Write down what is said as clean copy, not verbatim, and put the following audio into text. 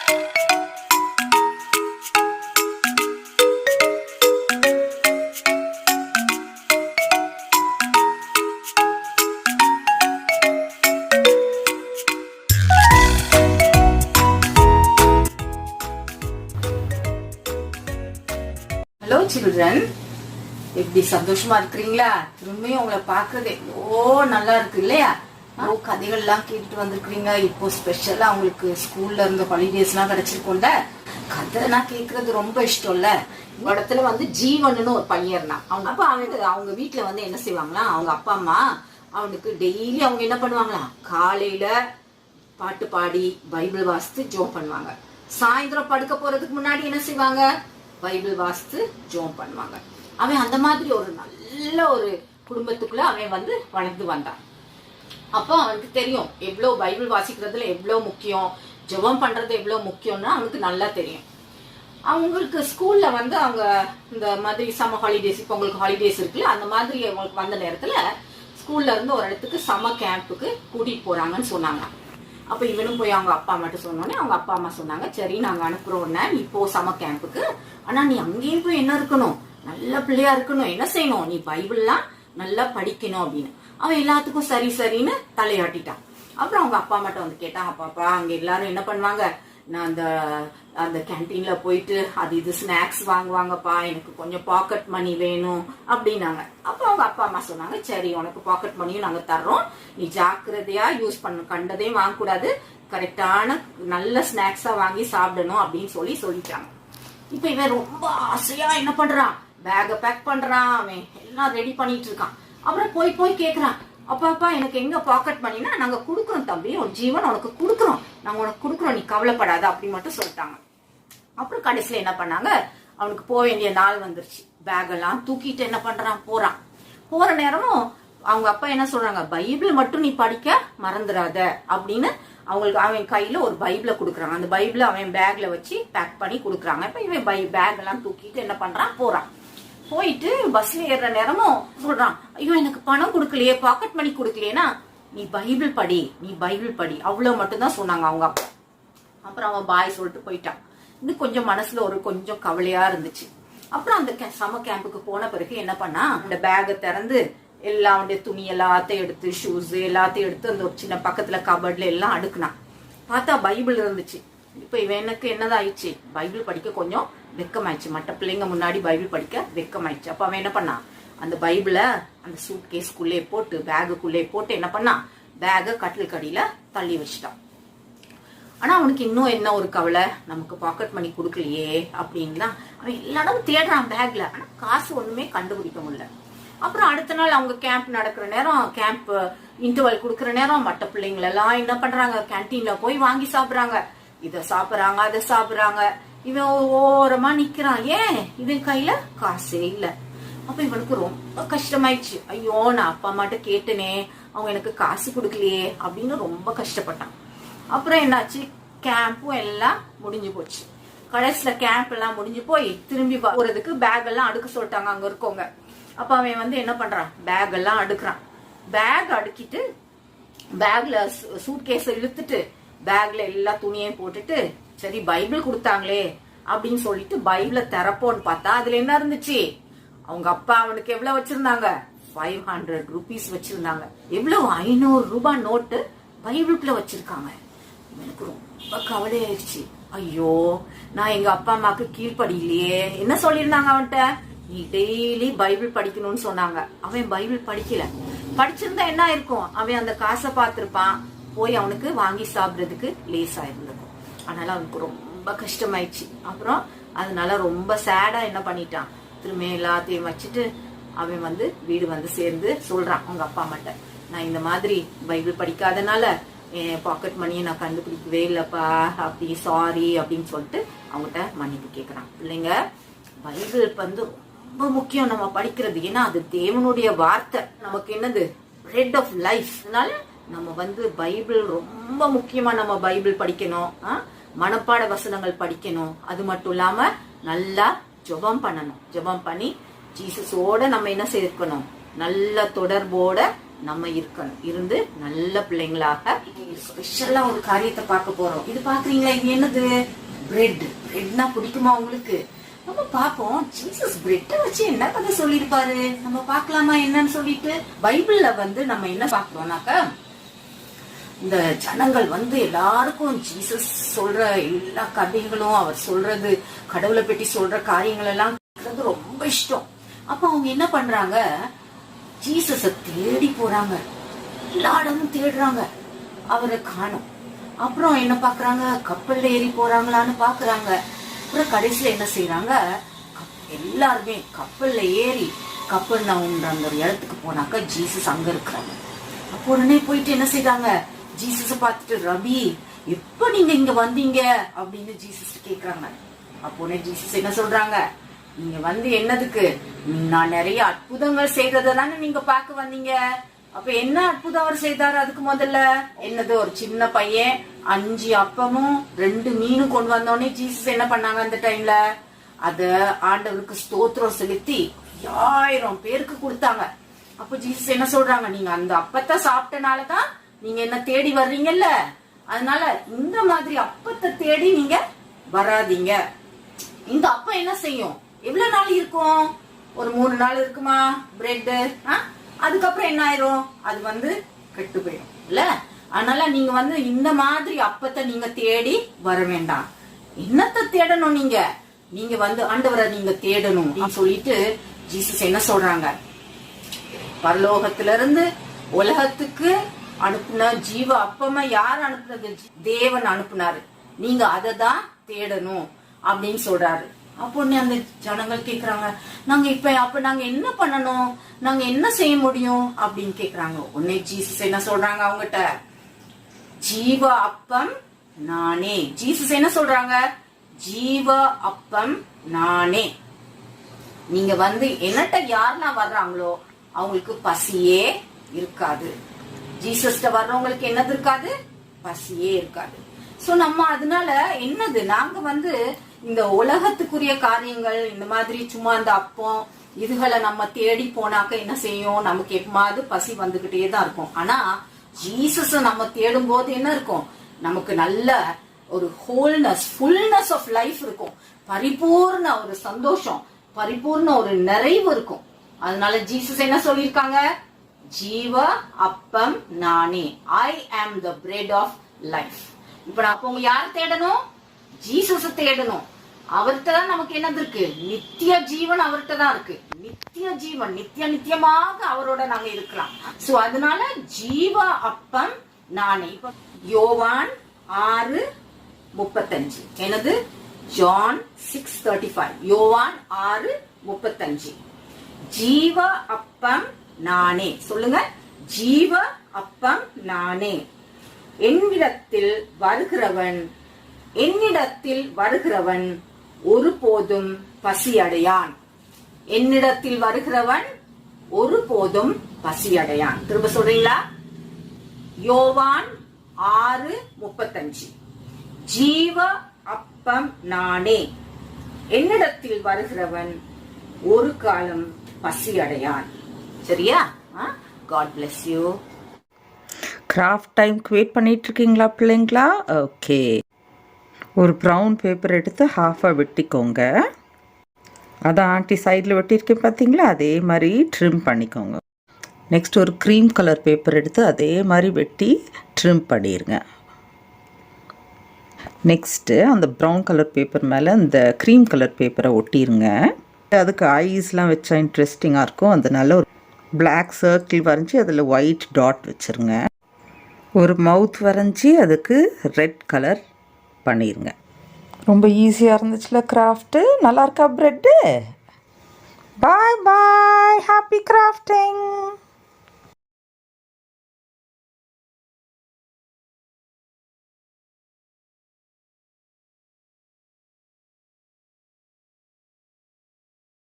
Hello children, எப்படி சந்தோஷமா இருக்கிறீங்களா? திரும்பியும் உங்களை பாக்குறது எவ்வளோ நல்லா இருக்கு இல்லையா? கதைகள் எல்லாம் கேட்டுட்டு வந்திருக்கிறீங்க. இப்போ ஸ்பெஷலா அவங்களுக்கு ஸ்கூல்ல இருந்து ஹாலிடேஸ் எல்லாம் கிடைச்சிருக்கோம்ல. கதை நான் கேட்கறது ரொம்ப இஷ்டம் இல்ல. இந்த இடத்துல வந்து ஜீவன்னு ஒரு பையன் இருந்தான். அவங்க அப்பா அவங்க வீட்டுல வந்து என்ன செய்வாங்களா, அவங்க அப்பா அம்மா அவனுக்கு டெய்லி அவங்க என்ன பண்ணுவாங்களா, காலையில பாட்டு பாடி பைபிள் வாசித்து ஜோம் பண்ணுவாங்க. சாயந்தரம் படுக்க போறதுக்கு முன்னாடி என்ன செய்வாங்க, பைபிள் வாசித்து ஜோம் பண்ணுவாங்க. அவன் அந்த மாதிரி ஒரு நல்ல ஒரு குடும்பத்துக்குள்ள அவன் வந்து வளர்ந்து வந்தான். அப்போ அவனுக்கு தெரியும் எவ்வளவு பைபிள் வாசிக்கிறதுல எவ்வளவு முக்கியம், ஜெபம் பண்றது எவ்வளவு முக்கியம்னு அவனுக்கு நல்லா தெரியும். அவங்களுக்கு ஸ்கூல்ல வந்து அவங்க இந்த மாதிரி சம்மர் ஹாலிடேஸ், இப்போ உங்களுக்கு ஹாலிடேஸ் இருக்குல்ல, அந்த மாதிரி அவங்களுக்கு வந்த நேரத்துல ஸ்கூல்ல இருந்து ஒரு இடத்துக்கு சம்மர் கேம்புக்கு கூட்டிட்டு போறாங்கன்னு சொன்னாங்க. அப்ப இவனும் போய் அவங்க அப்பா அம்மாட்ட சொன்னோடனே அவங்க அப்பா அம்மா சொன்னாங்க, சரி நாங்க அனுப்புறோம் நீ போ சம்மர் கேம்புக்கு. ஆனா நீ அங்கேயும் போய் என்ன இருக்கணும், நல்ல பிள்ளையா இருக்கணும், என்ன செய்யணும், நீ பைபிள்லாம் நல்லா படிக்கணும் அப்படின்னு. அவன் எல்லாத்துக்கும் சரி சரின்னு தலையாட்டிட்டான். அப்புறம் அவங்க அப்பா அம்மாட்ட வந்து கேட்டான், அப்பாப்பா அங்க எல்லாரும் என்ன பண்ணுவாங்க, நான் அந்த கேன்டீன்ல போயிட்டு அது இது ஸ்நாக்ஸ் வாங்குவாங்கப்பா, எனக்கு கொஞ்சம் பாக்கெட் மணி வேணும் அப்படின்னாங்க. அப்ப அவங்க அப்பா அம்மா சொன்னாங்க, சரி உனக்கு பாக்கெட் மணியும் நாங்க தர்றோம், நீ ஜாக்கிரதையா யூஸ் பண்ண, கண்டதையும் வாங்கக்கூடாது, கரெக்டான நல்ல ஸ்நாக்ஸா வாங்கி சாப்பிடணும் அப்படின்னு சொல்லிட்டாங்க. இப்ப இவன் ரொம்ப ஆசையா என்ன பண்றான், பேக பேக் பண்றான், அவன் எல்லாம் ரெடி பண்ணிட்டு இருக்கான். அப்புறம் போய் கேக்குறான், அப்பா எனக்கு எங்க பாக்கெட் மணினா நாங்க குடுக்குறோம் தம்பி, உன் ஜீவன் உனக்கு குடுக்குறோம், நாங்க உனக்கு குடுக்குறோம், நீ கவலைப்படாத அப்படி மட்டும் சொல்லிட்டாங்க. அப்புறம் கடைசியில என்ன பண்ணாங்க, அவனுக்கு போக வேண்டிய நாள் வந்துருச்சு. பேக் எல்லாம் தூக்கிட்டு என்ன பண்றான், போற நேரமும் அவங்க அப்பா என்ன சொல்றாங்க, பைபிள் மட்டும் நீ படிக்க மறந்துடாத அப்படின்னு அவங்களுக்கு அவன் கையில ஒரு பைபிளை கொடுக்குறாங்க. அந்த பைபிளை அவன் பேக்ல வச்சு பேக் பண்ணி கொடுக்குறாங்க. இப்ப இவன் பேக் எல்லாம் தூக்கிட்டு என்ன பண்றான், போறான். போயிட்டு பஸ்ல ஏறுற நேரமும் சொல்றான், ஐயோ எனக்கு பணம் கொடுக்கலையே, பாக்கெட் மணி கொடுக்கலையேனா, நீ பைபிள் படி அவ்வளவு மட்டும் தான் சொன்னாங்க அவங்க அப்பா. அப்புறம் அவன் பாய் சொல்லிட்டு போயிட்டான். இது கொஞ்சம் மனசுல ஒரு கொஞ்சம் கவலையா இருந்துச்சு. அப்புறம் அந்த சம்மர் கேம்புக்கு போன பிறகு என்ன பண்ணா, அந்த பேக்கை திறந்து எல்லாம் துணி எல்லாத்தையும் எடுத்து, ஷூஸ் எல்லாத்தையும் எடுத்து அந்த ஒரு சின்ன பக்கத்துல கபர்ட்ல எல்லாம் அடுக்குனான். பார்த்தா பைபிள் இருந்துச்சு. இப்ப இவனுக்கு என்னதான் ஆயிடுச்சு, பைபிள் படிக்க கொஞ்சம் வெக்கமாயிடுச்சு. மற்ற பிள்ளைங்க முன்னாடி பைபிள் படிக்க வெக்கமாயிடுச்சு. அப்ப அவன் என்ன பண்ணான், அந்த பைபிளை அந்த சூட் கேஸ்க்குள்ளே போட்டு, பேகுக்குள்ளே போட்டு என்ன பண்ணான், பேக கட்டில் கடியில தள்ளி வச்சுட்டான். ஆனா அவனுக்கு இன்னும் என்ன ஒரு கவலை, நமக்கு பாக்கெட் மணி கொடுக்கலையே அப்படின்னு அவன் எல்லா இடமும் தேடுறான் பேக்ல. ஆனா காசு ஒண்ணுமே கண்டுபிடிக்க முடியல. அப்புறம் அடுத்த நாள் அவங்க கேம்ப் நடக்கிற நேரம், கேம்ப் இன்டர்வல் கொடுக்கற நேரம், மற்ற பிள்ளைங்க எல்லாம் என்ன பண்றாங்க, கேன்டீன்ல போய் வாங்கி சாப்பிடுறாங்க, இத சாப்பிடுறாங்க அதை சாப்பிடுறாங்க. இவன் ஓரமா நிக்கிறான். ஏன், இவன் கையில காசே இல்ல. அப்ப இவனுக்கு ரொம்ப கஷ்டமாயிடுச்சு. ஐயோ நான் அப்பா அம்மாட்ட கேட்டனே, அவங்க எனக்கு காசு கொடுக்கலையே அப்படின்னு ரொம்ப கஷ்டப்பட்டான். அப்புறம் என்னாச்சு, கேம்பும் எல்லாம் முடிஞ்சு போச்சு. கடைசியில கேம்ப் எல்லாம் முடிஞ்சு போய் திரும்பி போறதுக்கு பேக் எல்லாம் அடுக்க சொல்லிட்டாங்க அங்க இருக்கவங்க. அப்ப அவன் வந்து என்ன பண்றான், பேக் எல்லாம் அடுக்குறான். பேக் அடுக்கிட்டு பேக்ல சூட்கேஸ இழுத்துட்டு பேக்ல எல்லா துணியையும் போட்டுட்டு, சரி பைபிள் கொடுத்தாங்களே அப்படின்னு சொல்லிட்டு பைபிள திறப்போன்னு பார்த்தா அதுல என்ன இருந்துச்சு, அவங்க அப்பா அவனுக்கு எவ்வளவு வச்சிருந்தாங்க, 500 rupees வச்சிருந்தாங்க. எவ்வளவு, 500 ரூபாய் நோட்டு பைபிளுக்குள்ள வச்சிருக்காங்க. எனக்கு ரொம்ப கவலை ஆயிடுச்சு. ஐயோ நான் எங்க அப்பா அம்மாக்கு கீழ்படியிலையே. என்ன சொல்லியிருந்தாங்க அவன்கிட்ட, நீ டெய்லி பைபிள் படிக்கணும்னு சொன்னாங்க. அவன் பைபிள் படிக்கல. படிச்சிருந்தா என்ன இருக்கும், அவன் அந்த காசை பார்த்திருப்பான், போய் அவனுக்கு வாங்கி சாப்பிடுறதுக்கு லேசா இருந்திருக்கும். அதனால அவனுக்கு ரொம்ப கஷ்டமாயிடுச்சு. அப்புறம் அதனால ரொம்ப சேடா என்ன பண்ணிட்டான், திரும்ப எல்லாத்தையும் வச்சுட்டு அவன் வந்து வீடு வந்து சேர்ந்து சொல்றான் அவங்க அப்பா அம்மாட்ட, நான் இந்த மாதிரி பைபிள் படிக்காதனால என் பாக்கெட் மணியை நான் கண்டுபிடிக்கவே இல்லப்பா, அப்படி சாரி அப்படின்னு சொல்லிட்டு அவங்ககிட்ட மன்னிப்பு கேட்கறான். பிள்ளைங்க, பைபிள் வந்து ரொம்ப முக்கியம் நம்ம படிக்கிறது. ஏன்னா அது தேவனுடைய வார்த்தை, நமக்கு என்னது, பிரெட் ஆஃப் லைஃப். அதனால நம்ம வந்து பைபிள் ரொம்ப முக்கியமா, நம்ம பைபிள் படிக்கணும், மனப்பாட வசனங்கள் படிக்கணும். அது மட்டும் இல்லாம நல்லா ஜெபம் பண்ணணும். ஜெபம் பண்ணி ஜீசஸோட நம்ம என்ன செய்யணும், நல்ல தொடர்போட நம்ம இருந்து நல்ல பிள்ளைங்களாக ஸ்பெஷலா ஒரு காரியத்தை பார்க்க போறோம். இது பாக்குறீங்களா? இது என்னது? பிரெட்னா பிடிக்குமா உங்களுக்கு? நம்ம பாப்போம் ஜீசஸ் பிரெட்டை வச்சு என்ன கதை சொல்லிருப்பாரு. நம்ம பாக்கலாமா என்னன்னு சொல்லிட்டு. பைபிள்ல நம்ம என்ன பாக்குறோம்னாக்கா, இந்த ஜனங்கள் எல்லாருக்கும் ஜீசஸ் சொல்ற எல்லா கதைகளும், அவர் சொல்றது, கடவுளை பற்றி சொல்ற காரியங்கள் எல்லாம் ரொம்ப இஷ்டம். அப்ப அவங்க என்ன பண்றாங்க, ஜீசஸ தேடி போறாங்க, எல்லா இடமும் தேடுறாங்க, அவரை காணும். அப்புறம் என்ன பாக்குறாங்க, கப்பல்ல ஏறி போறாங்களான்னு பாக்குறாங்க. அப்புறம் கடைசியில என்ன செய்யறாங்க, எல்லாருமே கப்பல்ல ஏறி கப்பர்நகூம் அந்த ஒரு இடத்துக்கு போனாக்க ஜீசஸ் அங்க இருக்கிறாங்க. அப்போ உடனே போயிட்டு என்ன செய்யறாங்க, ஜீசஸ பார்த்துட்டு, ரபி எப்ப நீங்க இங்க வந்தீங்க அப்படின்னு ஜீசஸ் கேக்குறாங்க. அப்போ உடனே ஜீசஸ் என்ன சொல்றாங்க, நீங்க என்னதுக்கு, நான் நிறைய அற்புதங்கள் செய்யறதானே நீங்க பார்க்க வந்தீங்க. அப்ப என்ன அற்புதம் அவர் செய்தாரு? அதுக்கு முதல்ல என்னது, ஒரு சின்ன பையன் 5 அப்பமும் 2 மீனும் கொண்டு வந்தோடனே ஜீசஸ் என்ன பண்ணாங்க, அந்த டைம்ல அத ஆண்டவருக்கு ஸ்தோத்திரம் செலுத்தி 1000 பேருக்கு கொடுத்தாங்க. அப்ப ஜீசஸ் என்ன சொல்றாங்க, நீங்க அந்த அப்பத்தை சாப்பிட்டனாலதான் நீங்க என்ன தேடி வர்றீங்கல்ல, அதனால இந்த மாதிரி அப்பத்தை தேடி நீங்க வராதீங்க. இந்த அப்பம் என்ன செய்யும், எவ்வளவு நாள் இருக்கும், ஒரு 3 நாள் இருக்குமா பிரெட். அதுக்கப்புறம் என்ன ஆயிரும், அது கெட்டு போயிடும் இல்ல. அதனால நீங்க இந்த மாதிரி அப்பத்தை நீங்க தேடி வர வேண்டாம். என்னத்தை தேடணும், நீங்க ஆண்டவரை நீங்க தேடணும் சொல்லிட்டு ஜீசஸ் என்ன சொல்றாங்க, பரலோகத்திலிருந்து உலகத்துக்கு அனுப்புன ஜீவ அப்பமா யார் அனுப்புனது, தேவன் அனுப்புனாரு, நீங்க அதை தான் தேடணும் அப்படின்னு சொல்றாரு. அப்போ அந்த ஜனங்கள் கேக்குறாங்க, நாங்க என்ன பண்ணணும், நாங்க என்ன செய்ய முடியும் அப்படின்னு கேக்குறாங்க. உடனே ஜீசஸ் என்ன சொல்றாங்க அவங்ககிட்ட, ஜீவ அப்பம் நானே. ஜீசஸ் என்ன சொல்றாங்க, ஜீவ அப்பம் நானே. நீங்க என்னட்ட யாரெல்லாம் வர்றாங்களோ அவங்களுக்கு பசியே இருக்காது. ஜீசஸ்ட வர்றவங்களுக்கு என்னது இருக்காது, பசியே இருக்காது. சோ நம்ம அதனால என்னது, நாங்க இந்த உலகத்துக்குரிய காரியங்கள், இந்த மாதிரி சும்மா இந்த அப்பம் இதுகளை நம்ம தேடி போனாக்க என்ன செய்யும், நமக்கு எப்பமாவது பசி வந்துகிட்டே தான் இருக்கும். ஆனா ஜீசஸ் நம்ம தேடும் போது என்ன இருக்கும், நமக்கு நல்ல ஒரு ஃபுல்னஸ் ஆஃப் லைஃப் இருக்கும், பரிபூர்ண ஒரு சந்தோஷம், பரிபூர்ண ஒரு நிறைவு இருக்கும். அதனால ஜீசஸ் என்ன சொல்லிருக்காங்க, ஜீவ அப்பம் நானே, ஐ ஆம் த பிரெட் ஆஃப் லைஃப். இப்ப அப்ப யார் தேடணும், ஜீசஸ் தேடணும். அவர்கிட்ட தான் நமக்கு என்னது இருக்கு, நித்திய ஜீவன் அவர்கிட்ட தான் இருக்கு. நித்திய ஜீவன், நித்தியமாக அவரோட நாங்க இருக்கலாம். சோ அதனால ஜீவ அப்பம் நானே. இப்ப யோவான் 6:35 என்னது, ஜான் 6:35, யோவான் 6:35, ஜீவ அப்பம் நானே. சொல்லுங்க, ஜீவ அப்பம் நானே. என்னிடத்தில் வருகிறவன் ஒருபோதும் பசி அடையான். என்னிடத்தில் வருகிறவன் ஒருபோதும் பசி அடையான். திரும்ப சொல்றீங்களா, யோவான் 6:35, ஜீவ அப்பம் நானே, என்னிடத்தில் வருகிறவன் ஒரு காலம் பசி அடையான். சரியா? God bless you. கிராஃப்ட் டைம்க்கு வெயிட் பண்ணிட்டு இருக்கீங்களா பிள்ளைங்களா? ஓகே, ஒரு ப்ரௌன் பேப்பர் எடுத்து ஹாஃபாக வெட்டிக்கோங்க. அதான் ஆண்டி சைடில் வெட்டியிருக்கேன் பார்த்தீங்களா, அதே மாதிரி ட்ரிம் பண்ணிக்கோங்க. நெக்ஸ்ட் ஒரு க்ரீம் கலர் பேப்பர் எடுத்து அதே மாதிரி வெட்டி ட்ரிம் பண்ணிடுங்க. நெக்ஸ்ட்டு அந்த ப்ரௌன் கலர் பேப்பர் மேலே இந்த க்ரீம் கலர் பேப்பரை ஒட்டிடுங்க. அதுக்கு ஐஸ்லாம் வச்சா இன்ட்ரெஸ்டிங்காக இருக்கும். அதனால ஒரு பிளாக் சர்க்கிள் வரைஞ்சி அதில் ஒயிட் டாட் வச்சுருங்க. ஒரு மவுத் வரைஞ்சி அதுக்கு ரெட் கலர் பண்ணிடுங்க. ரொம்ப ஈஸியாக இருந்துச்சுல கிராஃப்ட்டு. நல்லா இருக்கா ப்ரெட்டு? பாய் பாய், ஹாப்பி கிராஃப்டிங்.